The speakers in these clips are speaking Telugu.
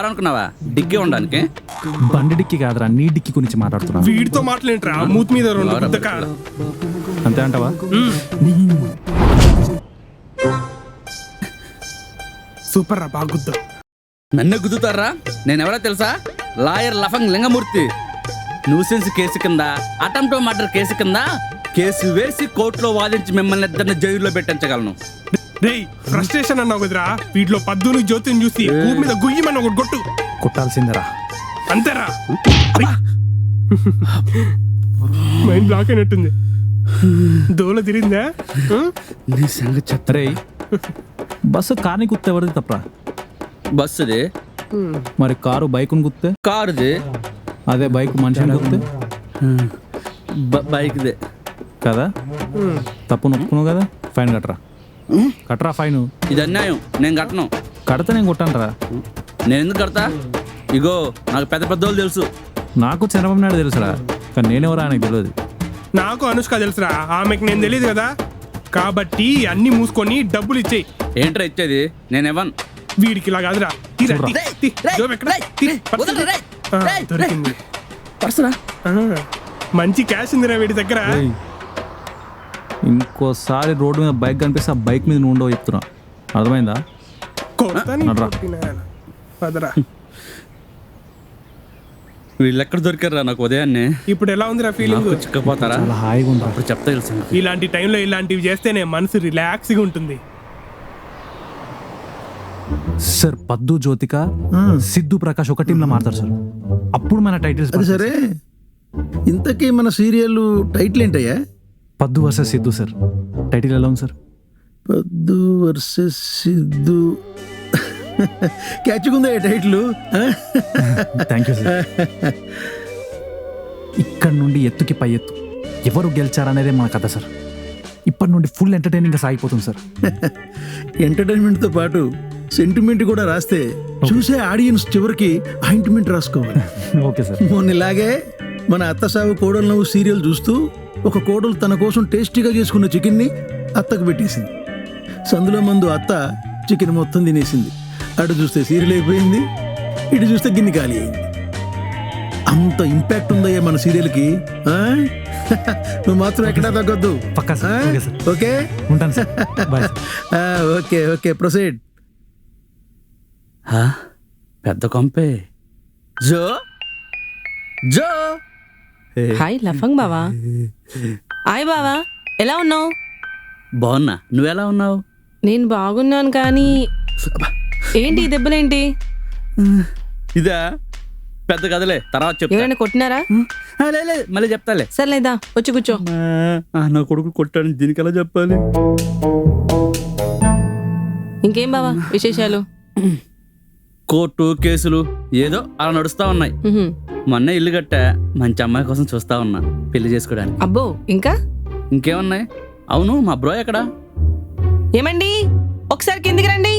అనుకున్నావా డిగ్గే ఉండడానికి? బండి డిక్కి కాదురా, నీ డిక్కి గురించి మాట్లాడుతున్నా. వీడితో మాట్లాడేంట్రా, మూతి మీద రెండు గుద్దక. అంతే అంటావా? సూపర్ రా, బాగా గుద్దా. నన్ను గుద్దుతారా? నేనెవరో తెలుసా? లాయర్ లఫంగ్ లింగమూర్తి. న్యూసెన్స్ కేసు కింద, అటెంప్ట్ మర్డర్ కేసు కింద కేసు వేసి కోర్టులో వాదించి మిమ్మల్ని ఇద్దరిని జైల్లో పెట్టించగలను. రేయ్, ఫ్రస్ట్రేషన్ అన్నావు కదరా, వీటిలో పద్దుని జ్యోతిని చూసి భూమి మీద గుయ్యమని ఒకటి కొట్టు. కొట్టాల్సిందరా. అంతేరా. మైండ్ బ్లాక్ అయినట్టుంది. దోల తిరిందా? నీ సంగతి రే, బస్సు కార్ని గుర్తే ఎవరిది తప్పరా? బస్సుది. మరి కారు బైకుని గుర్తే? కారుది. అదే బైక్ మనిషిని గుర్తే? బైక్దే కదా. తప్పు నొప్పుకున్నావు కదా, ఫైన్ కట్టరా ఫైన్. ఇది అన్యాయం, నేను కట్టను. కడితే నేను కొట్టానరా. నేను ఎందుకు కడతా? ఇగో నాకు పెద్ద పెద్దోళ్ళు తెలుసు. నాకు చంద్రబాబు నాయుడు తెలుసురా, కానీ నేనెవరా ఆయనకు తెలియదు. నాకు అనుష్క తెలుసురా, ఆమెకు నేను తెలియదు కదా. కాబట్టి అన్ని మూసుకొని డబ్బులు ఇచ్చేయి. ఏంట్రా ఇచ్చేది? నేను ఇవ్వను. వీడికి ఇలా కాదురా. దొరికింది. మంచి క్యాష్ ఉందిరా వీడి దగ్గర. ఏయ్, ఇంకోసారి రోడ్డు మీద బైక్ కనిపిస్తే ఆ బైక్ మీద నువ్వు ఉండవు చెప్తున్నా, అర్థమైందా? నడ్రా. పదరా. వీళ్ళు ఎక్కడ దొరికారా నాకు ఉదయాన్నే? ఇప్పుడు ఎలా ఉందిరా ఫీలింగ్? చిక్కపోతారా? చాలా హాయిగా ఉందా? అప్పుడు చెప్తా తెలుసు. ఇలాంటి టైంలో ఇలాంటివి చేస్తేనే మనసు రిలాక్స్గా ఉంటుంది. సార్ పద్దు జ్యోతిక సిద్ధు ప్రకాష్ ఒక టీంలో మారుతారు సార్. అప్పుడు మన టైటిల్స్. అది సరే, ఇంతకీ మన సీరియల్ టైటిల్ ఏంటయ్యా? పద్దు వర్సెస్ సిద్ధు సార్. టైటిల్ ఎలా ఉంది సార్? పద్దు వర్సెస్ సిద్ధు. క్యాచ్గా ఉందా టైటిల్? Thank you sir. ఇక్కడ నుండి ఎత్తుకి పై ఎత్తు, ఎవరు గెలిచారనేదే మన కథ సార్. ఇప్పటి నుండి ఫుల్ ఎంటర్టైనింగ్గా సాగిపోతుంది సార్. ఎంటర్టైన్మెంట్తో పాటు సెంటిమెంట్ కూడా రాస్తే చూసే ఆడియన్స్ చివరికి ఆయింట్మెంట్ రాసుకోవాలి. Okay sir. మొన్నలాగే మన అత్త సాగు కోడలు నవ్వు సీరియల్ చూస్తూ ఒక కోడలు తన కోసం టేస్టీగా చేసుకున్న చికెన్ని అత్తకు పెట్టేసింది. సందులో మందు అత్త చికెన్ మొత్తం తినేసింది. అటు చూస్తే సీరియల్ అయిపోయింది, ఇటు చూస్తే గిన్నె ఖాళీ అయింది. అంత ఇంపాక్ట్ ఉందయ్యా మన సీరియల్కి. నువ్వు మాత్రం ఎక్కడా తగ్గొద్దు. పక్కా సార్. Okay sir. ఓకే, ఉంటాను sir. Bye. Okay okay, proceed. పెద్ద కొంపే. జో జో. హాయ్ లఫంగ్ బావా. హాయ్ బావా, ఎలా ఉన్నావు? బాగున్నా, నువ్వెలా ఉన్నావు? నేను బాగున్నాను, కానీ ఏంటి ఈ దెబ్బలేంటి? ఇదా పెద్ద కథలే, తర్వాత చెప్తా. ఎవరైనా కొట్టినారా? మళ్ళీ చెప్తాలే. సర్లేదా, వచ్చి కూర్చో. నా కొడుకు కొట్టాను, దీనికి ఎలా చెప్పాలి? ఇంకేం బావా విశేషాలు? కోర్టు కేసులు ఏదో అలా నడుస్తా ఉన్నాయి. మొన్న ఇల్లు కట్టా, మంచి అమ్మాయి కోసం చూస్తా ఉన్నా పెళ్లి చేసుకోవడానికి. అబ్బో, ఇంకా ఇంకేమున్నాయి? అవును, మా బ్రో ఎక్కడా? ఏమండి, ఒకసారి కిందికి రండి.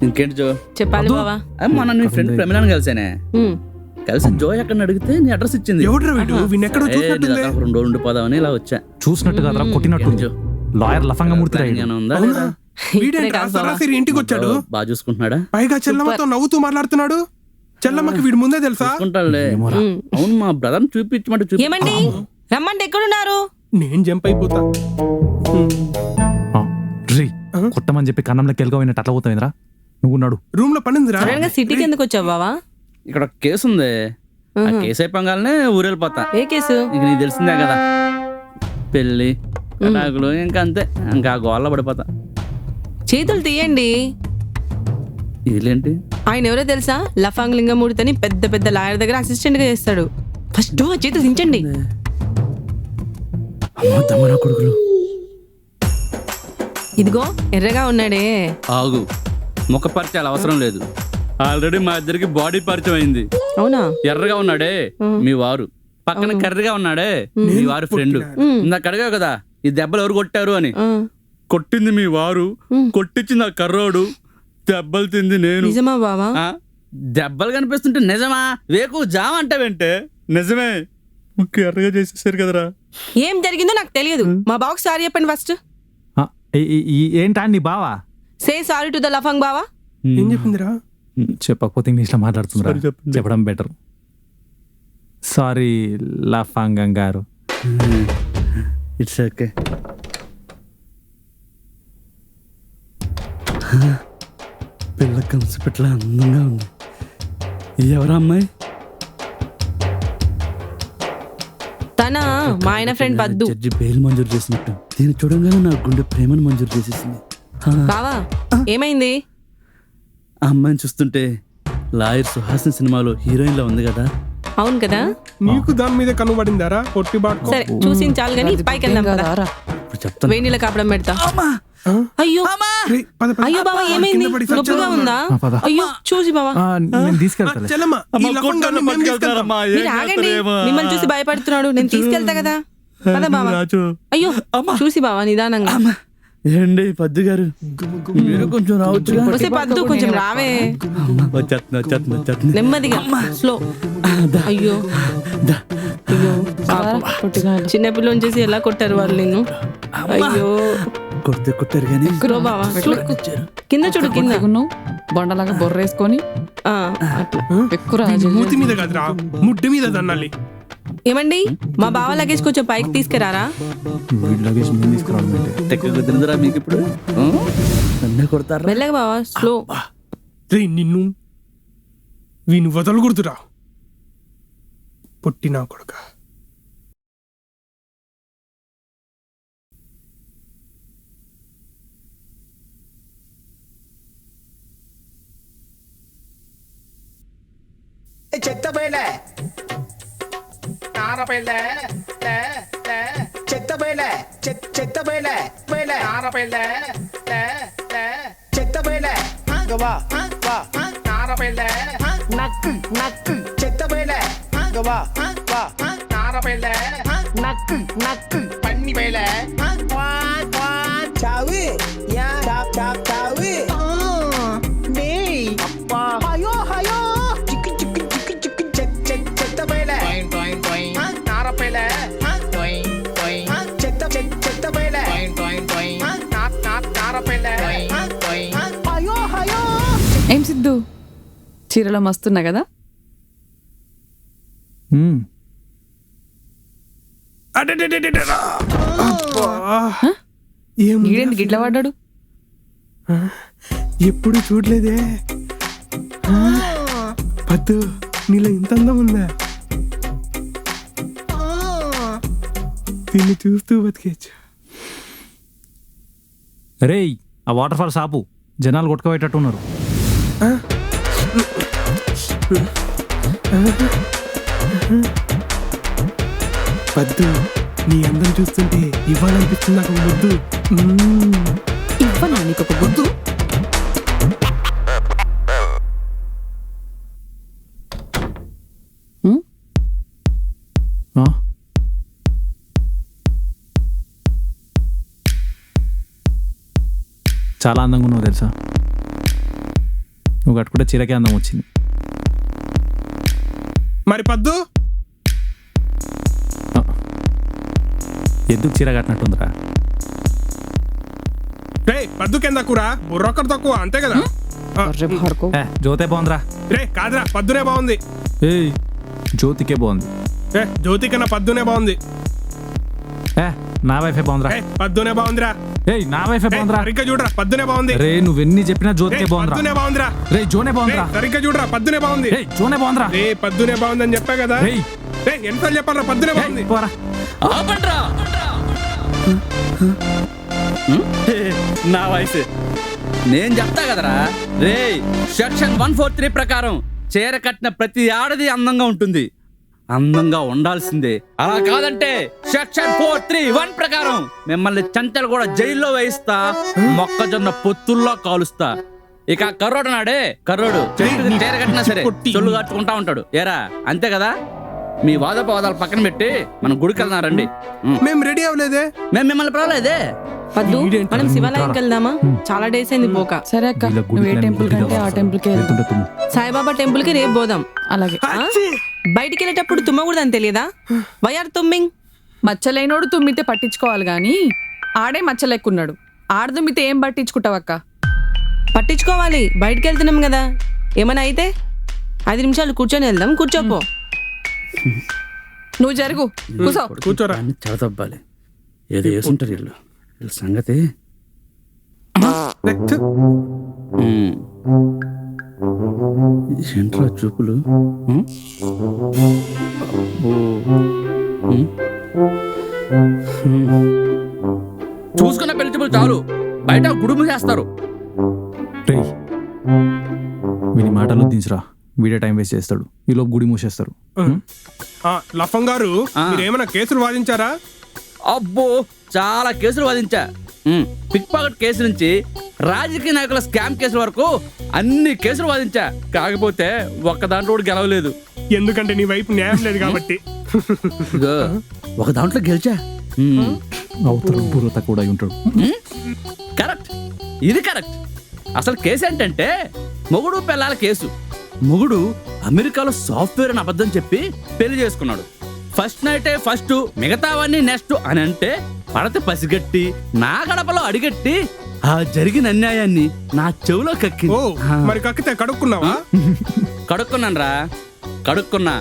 ఇంకేంటి జో చెప్పాలి బావా. మొన్న నీ ఫ్రెండ్ ప్రమిళని కలిసానే. కలిసి జో ఎక్కడ అడిగితే నీ అడ్రస్ ఇచ్చింది. ఎవడ్రా వీడు? వీడిని ఎక్కడో చూసినట్టుంది. 2 రోజులు ఉండిపోదామని ఇలా వచ్చా. చూసినట్టు కాదురా, కొట్టినట్టు. లాయర్ లఫంగా మూర్తి ఉందా? వీడేంట్రా సరాసరి ఇంటికి వచ్చాడు? బాగా చూసుకుంటున్నాడా? పైగా చెల్లమ్మతో నవ్వుతూ మాట్లాడుతున్నాడు. చెల్లమ్మకి వీడి ముందే తెలుసా? చూసుకుంటాడులే. అవును, మా బ్రదర్ చూపించమంటే ఏమండి, రమ్మంటే ఎక్కడున్నారు? నేను జంప్ అయిపోతా. రీ, కొట్టమని చెప్పి కన్నంలోకి వెళ్ళిపోయినట్టు అట్లా పోతాయిందిరా. నువ్వు నాడు రూమ్ లో పని ఉందిరా. సడన్ గా సిటీకి ఎందుకు వచ్చావు బావా? ఇక్కడ కేసు ఉంది. ఆ కేసు అయిపోగానే ఊరెళ్ళిపోతా. ఏ కేసు? ఇక నీకు తెలిసిందే కదా, పెళ్ళి కటాకులు, ఇంకా అంతే. ఇంకా గోళ్ళ పడిపోతా. చేతులు తీయండి. ఇదేంటి? ఆయన ఎవరో తెలుసా? లఫాంగ్ లింగమూర్తి అని పెద్ద పెద్ద లాయర్ దగ్గర అసిస్టెంట్ గా చేస్తాడు. ఫస్ట్ ఆ చేతులు దించండి. దమ్మనా కొడుకులు. ఇదిగో ఎర్రగా ఉన్నాడే. ఆగు, ముఖ పరిచయాలు అవసరం లేదు. ఆల్రెడీ మా ఇద్దరికి బాడీ పరిచయం అయింది. అవునా? ఎర్రగా ఉన్నాడే మీ వారు, పక్కన కర్రీగా ఉన్నాడే మీ వారు ఫ్రెండ్. ఇందాక అడిగావు కదా ఈ దెబ్బలు ఎవరు కొట్టారు అని. కొట్టింది మీ వారు, కొట్టించింది ఆ కర్రోడు, దెబ్బలు తింది నేను. నిజమా బావా? దెబ్బలు కనిపిస్తుంటే నిజమా? వేకు జామ అంటావేంటే? నిజమే, ఎర్రగా చేసేసారు కదరా. ఏం జరిగిందో నాకు తెలియదు. మా బావకు సారీ చెప్పండి ఫస్ట్. ఏంటా నీ బావా? సే సారీ టు ద లఫంగ్ బావా. ఏం చెప్పిందిరా? చెప్పకపోతే ఇంగ్లీష్లో మాట్లాడుతుందిరా. Sorry, చెప్పండి. చెప్పడం బెటర్. సారీ లఫంగం గారు. It's okay. పిల్ల కంసు పెట్ల అందంగా ఉంది. ఎవరా అమ్మాయి? తన మా ఆయన ఫ్రెండ్ పద్దు. జడ్జి బెయిల్ మంజూరు చేసినట్టు దీన్ని చూడంగానే నా గుండె ప్రేమను మంజూరు చేసేసింది. బావా ఏమైంది? ఆ అమ్మాయిని చూస్తుంటే లాయర్ సుహాసిని సినిమాలో హీరోయిన్ లా ఉంది కదా. అవును కదా. నీకు దాని మీద కనుబడిందారా పొట్టి బాట్కో? సరే చూసి చాలు కానీ పైకి వెళ్దాం కదా. ఇప్పుడు చెప్తాను. వేణీల కాపడం పెడతా. అయ్యో రేయ్, పద, పద. అయ్యో బావా ఏమైంది? కింద పడి నొప్పిగా చచ్చావా? ఉందా? పద. అయ్యో చూసి బావా. నేను తీసుకెళ్తాలే. చెల్లమ్మ, ఈ లఫంగాన్ని మేము తీసుకెళ్తాం. మీరు ఆగండి, మిమ్మల్ని చూసి భయపడుతున్నాడు. నేను తీసుకెళ్తా కదా. పద బావా. అయ్యో చూసి బావా నిదానంగా. ఏండి పద్దు గారు, మీరు కొంచెం రావచ్చు. వస్తే పద్దు కొంచెం రావే. వచ్చేస్తున్నా. నెమ్మదిగా స్లో. అయ్యో అయ్యో పాపం. చిన్నపిల్లని చేసి ఎలా కొట్టారు వాళ్ళు నిన్ను. అయ్యో కొట్టారు కానీ స్లో బావా. స్లో. కింద చూడు కింద. బొండలాగా బొర్రేసుకొని ఆ, అట్లా. ఎక్కువ మూతి మీద కాదురా, ముడ్డు మీద దన్నాలి. ఏమండి మా బావ లగేజ్ కొంచెం పైకి తీసుకురారా. వీడి లగేజ్ మేము తీసుకురావడం ఏంటి? టెక్ కుదిరిందిరా మీకు ఇప్పుడు? నన్నే కొడతారా? మెల్లగా బావా స్లో. రేయ్ నిన్ను వీని వదలకూడదురా పొట్టినా కొడుక. చెత్త బయలే నార బయలే చెత్త బయలే చెత్త బయలే బయలే నార బయలే చెత్త బయలే గవా వా నార బయలే నక్ నక్ చెత్త బయలే గవా వా నార బయలే నక్ నక్ పన్ని బయలే చావి యా చాప్ చాప్ చావి నే అప్పా హయో హయో ఏం సిద్ధు చీరలో మస్తున్నా కదా. ఈడేంటి గిట్ల పడ్డాడు? ఎప్పుడు చూడలేదే. పద్దు నీలో ఇంత అందం ఉందా? దీన్ని చూస్తూ బతికేచ్చు. రేయ్ ఆ వాటర్ ఫాల్స్ ఆపు, జనాలు కొట్టుకోబెట్టట్టు ఉన్నారు. పద్దు నీ అందం చూస్తుంటే ఇవ్వాలనిపిస్తుంది నాకు ముద్దు. ఇవ్వనా నీకు ఒక గుద్దు? ఆ? చాలా అందంగా ఉన్నావు తెలుసా. నువ్వు కట్టుకుంటే చీరకే అందం వచ్చింది. మరి పద్దు ఎందుకు చీర కట్టినట్టుందిరా? రే పద్దు కింద కూరా బుర్రొక్కరు తక్కువ అంతే కదా. జ్యోతే బాగుందిరా. రే కాదురా పద్దునే బాగుంది. ఏయ్ జ్యోతికే బాగుంది. జ్యోతి కన్నా పద్దునే బాగుంది. నా వైఫే బాగుందిరా. పద్దునే బాగుందిరా. ఏయ్ నా వైఫే బాగుందిరా. సరిగ్గా చూడరా పద్దునే బాగుంది. రే నువ్వెన్ని చెప్పినా జ్యోతికే బాగుందిరా. పద్దునే బాగుందిరా. రే జోనే బాగుందిరా. సరిగ్గా చూడరా పద్దునే బాగుంది. జోనే బాగుందిరా. రే పద్దునే బాగుందని చెప్పా కదా. రే ఎంతసార్లు చెప్పాలరా పద్దునే బాగుంది. పోరా. ఆపండ్రా. నా వయసు నేను చెప్తా కదరా. రే సెక్షన్ 143 ప్రకారం చీర కట్టిన ప్రతి ఆడది అందంగా ఉంటుంది. అందంగా ఉండాల్సిందే. అలా కాదంటే సెక్షన్ 431 ప్రకారం మిమ్మల్ని చంచలు కూడా జైల్లో వేయిస్తా, మొక్కజొన్న పొత్తుల్లో కాలుస్తా. ఇక కర్రోడు నాడే కర్రోడు చెట్టుకి చీర కట్టినా సరే చొల్లు కట్టుకుంటా ఉంటాడు. ఏరా అంతే కదా. మీ వాదోపవాదాలు పక్కన పెట్టి మనం గుడికి వెళ్తున్నారండి. మేము రెడీ అవ్వలేదే. మేము మిమ్మల్ని పిలవలేదే. పద్దు మనం శివాలయంకి వెళ్దామా? చాలా డేస్ అయింది పోక. సరే అక్క, నువ్వు ఏ టెంపుల్ కంటే ఆ టెంపుల్ కి వెళ్తుంటే సాయిబాబా టెంపుల్ కి రేపు పోదాం. అలాగే. బయటికి వెళ్ళేటప్పుడు తుమ్మకూడదని తెలియదా? Why are తుమ్మింగ్? మచ్చలేనోడు తుమ్మితే పట్టించుకోవాలి గాని ఆడే మచ్చలేకున్నాడు. ఆడ తుమ్మితే ఏం పట్టించుకుంటావక్క? పట్టించుకోవాలి, బయటికి వెళ్తున్నాం కదా. ఏమైనా అయితే 5 నిమిషాలు కూర్చొని వెళ్దాం. కూర్చోపో. నువ్వు జరుగు, కూసో. కూర్చోరా. అన్ని చెడతబ్బాలి. ఏదో వేసుంటారు వీళ్ళు సంగతి. ఏంట్రా చూపులు? చూసుకున్న పెళ్లి చూపులు చాలు, బయట గుడుము చేస్తారు. రే వీని మాటలు దించురా, వీడియో టైం వేస్ట్ చేస్తాడు. ఈలోపు గుడి మూసేస్తారు. లఫం గారు, మీరేమైనా కేసులు వాదించారా? అబ్బో చాలా కేసులు వాదించా. పిక్ పాకెట్ కేసు నుంచి రాజకీయ నాయకుల స్కామ్ కేసుల వరకు అన్ని కేసులు వాదించా. కాకపోతే ఒక్క దాంట్లో కూడా గెలవలేదు. ఎందుకంటే నీ వైపు న్యాయం లేదు కాబట్టి. ఇగో, ఒక దాంట్లో గెలిచా. అవతల బుర్రత కూడా అయి ఉంటాడు. కరెక్ట్, ఇది కరెక్ట్. అసలు కేసు ఏంటంటే మొగుడు పెళ్ళాల కేసు. మొగుడు అమెరికాలో సాఫ్ట్వేర్ అని అబద్ధం చెప్పి పెళ్లి చేసుకున్నాడు. ఫస్ట్ నైటే ఫస్ట్, మిగతావన్నీ నెక్స్ట్ అని అంటే పడత పసిగట్టి నా గడపలో అడిగట్టి ఆ జరిగిన అన్యాయాన్ని నా చెవిలో కక్కి. ఓ మరి కక్కితే కడుక్కున్నావా? కడుక్కున్నాను రా, కడుక్కున్నా.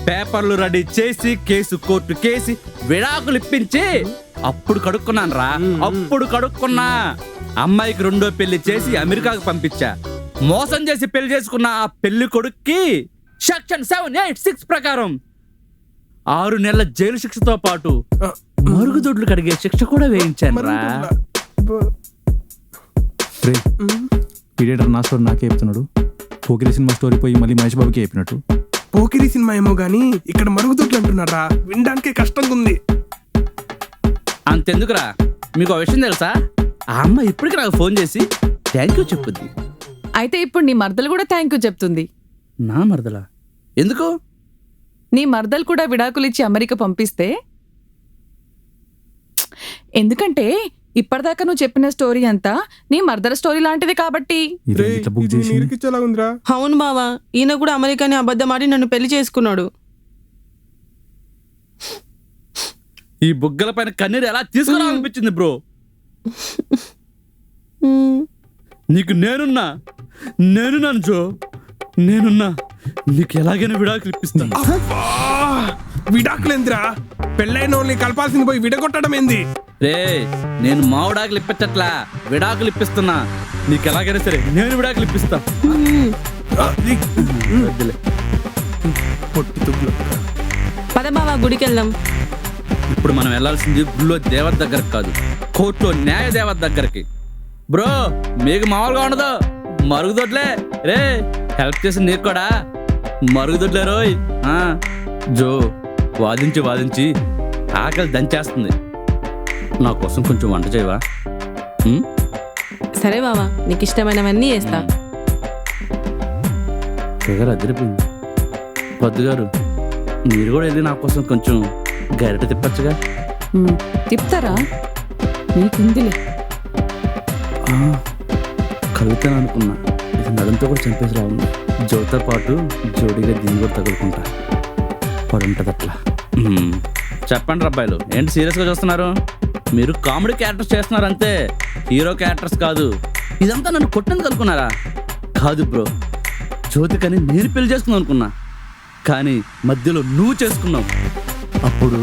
పేపర్లు రెడీ చేసి కేసు కోర్టు కేసి విడాకులు ఇప్పించి అప్పుడు కడుక్కున్నాను రా, అప్పుడు కడుక్కున్నా. అమ్మాయికి 2వ పెళ్లి చేసి అమెరికాకు పంపించా. మోసం చేసి పెళ్లి చేసుకున్న ఆ పెళ్లి కొడుక్కి సెక్షన్ 786 ప్రకారం 6 నెలల జైలు శిక్షతో పాటు మరుగుదొడ్లు కడిగే శిక్ష కూడా వేయించాను రా. రే పీడియేటర్ నా స్టోరీ నాకే చెప్తున్నాడు. పోకిరి సినిమా స్టోరీ పోయి మళ్ళీ మహేష్ బాబుకి చెప్పినట్టు. పోకిరి సినిమా ఏమో గానీ ఇక్కడ మరుగుదొడ్లు అంటున్నారా? వినడానికే కష్టంగా ఉంది. అంతెందుకురా, మీకు ఆ విషయం తెలుసా? ఆ అమ్మ ఇప్పటికి నాకు ఫోన్ చేసి థ్యాంక్ యూ చెప్పుద్ది. అయితే ఇప్పుడు నీ మర్దలు కూడా థ్యాంక్ యూ చెప్తుంది. నా మరదలా? ఎందుకు? నీ మర్దలు కూడా విడాకులు ఇచ్చి అమెరికా పంపిస్తే. ఎందుకంటే ఇప్పటిదాకా నువ్వు చెప్పిన స్టోరీ అంతా నీ మర్దల స్టోరీ లాంటిది కాబట్టి. ఇది ఇట్లా బుక్ చేసి నీరుకిచ్చేలా ఉందిరా. అవును బావా, ఈయన కూడా అమెరికాని అబద్ధమాడి నన్ను పెళ్లి చేసుకున్నాడు. ఈ బుగ్గల పైన కన్నీరు ఎలా తీసుకురావాలనిపించింది బ్రో. నీకు నేనున్నాను జో, నేనున్నా. నీకు ఎలాగైనా విడాకులు ఇప్పిస్తాను. విడాకులేందిరా? పెళ్ళైన వాళ్ళని కలపాల్సింది పోయి విడగొట్టడం ఏంది? రే నేను మా విడాకులు ఇప్పించట్లా, విడాకులు ఇప్పిస్తున్నా. నీకు ఎలాగైనా సరే నేను విడాకులు ఇప్పిస్తా. వద్దులే. పద బావా, గుడికి వెళ్దాం. ఇప్పుడు మనం వెళ్ళాల్సింది గుళ్ళో దేవత దగ్గరకు కాదు, కోర్టులో న్యాయ దేవత దగ్గరికి. బ్రో మీకు మామూలుగా ఉండదు, మరుగుదొడ్లే. రే హెల్ప్ చేసి నీకు కూడా మరుగుదొడ్లే రోయ్. జో వాదించి ఆకలి దంచేస్తుంది. నా కోసం కొంచెం వంట చేయవా? సరే బావా, నీకు ఇష్టమైనవన్నీ చేస్తా. ఫిగర్ అదిరిపోయింది. పొద్దుగారు మీరు కూడా వెళ్ళి నా కోసం కొంచెం గరిట తిప్పచ్చుగా. తిప్పుతారా? నీకుందిలే. కవితను అనుకున్నా, ఇది నడంతో కూడా చంపేసిలా ఉంది. జోతో పాటు జోడీగా దీన్ని కూడా తగులుకుంటా. పడుంటది అట్లా. చెప్పండి రబ్బాయిలు, ఏంటి సీరియస్గా చూస్తున్నారు? మీరు కామెడీ క్యారెక్టర్స్ చేస్తున్నారు అంతే, హీరో క్యారెక్టర్స్ కాదు. ఇదంతా నన్ను కొట్టేందుకు అనుకున్నారా? కాదు బ్రో, జ్యోతికని నేను పెళ్లి చేసుకుందాం అనుకున్నా, కానీ మధ్యలో నువ్వు చేసుకున్నావు. అప్పుడు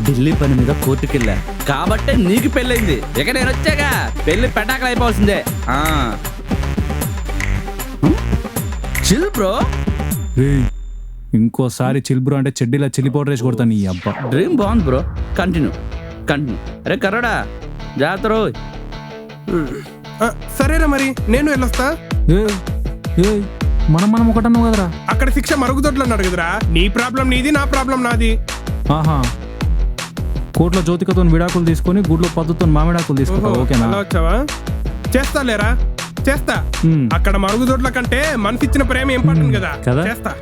ఢిల్లీ పని మీద కోర్టుకి వెళ్ళా కాబట్టే నీకు పెళ్ళైంది. ఇక నేను వచ్చాగా పెళ్లి పెటాకలు అయిపోవాల్సిందే. Chill bro. ఇంకోసారి చిల్ బ్రో అంటే చెడ్డీలా చిల్లి పౌడర్ వేసి కొడతాను. ఈ అబ్బా డ్రీమ్ బాగుంది బ్రో, కంటిన్యూ. అరే కర్రడా జాతర. సరేరా మరి నేను వెళ్ళొస్తా. మనం ఒకటన్నావు కదరా. అక్కడ శిక్ష మరుగుదొడ్లు అన్నాడు కదరా. నీ ప్రాబ్లం నీది, నా ప్రాబ్లం నాది. ఆహా, కోర్టులో జ్యోతికతో విడాకులు తీసుకొని గుడ్లో పద్ధతితో మామిడాకులు తీసుకుంటా. ఓకేనా? అలా వచ్చావా? చేస్తా లేరా, చేస్తా. అక్కడ మరుగుదొడ్ల కంటే మనసిచ్చిన ప్రేమ ఇంపార్టెంట్ కదా. కదా? చేస్తా.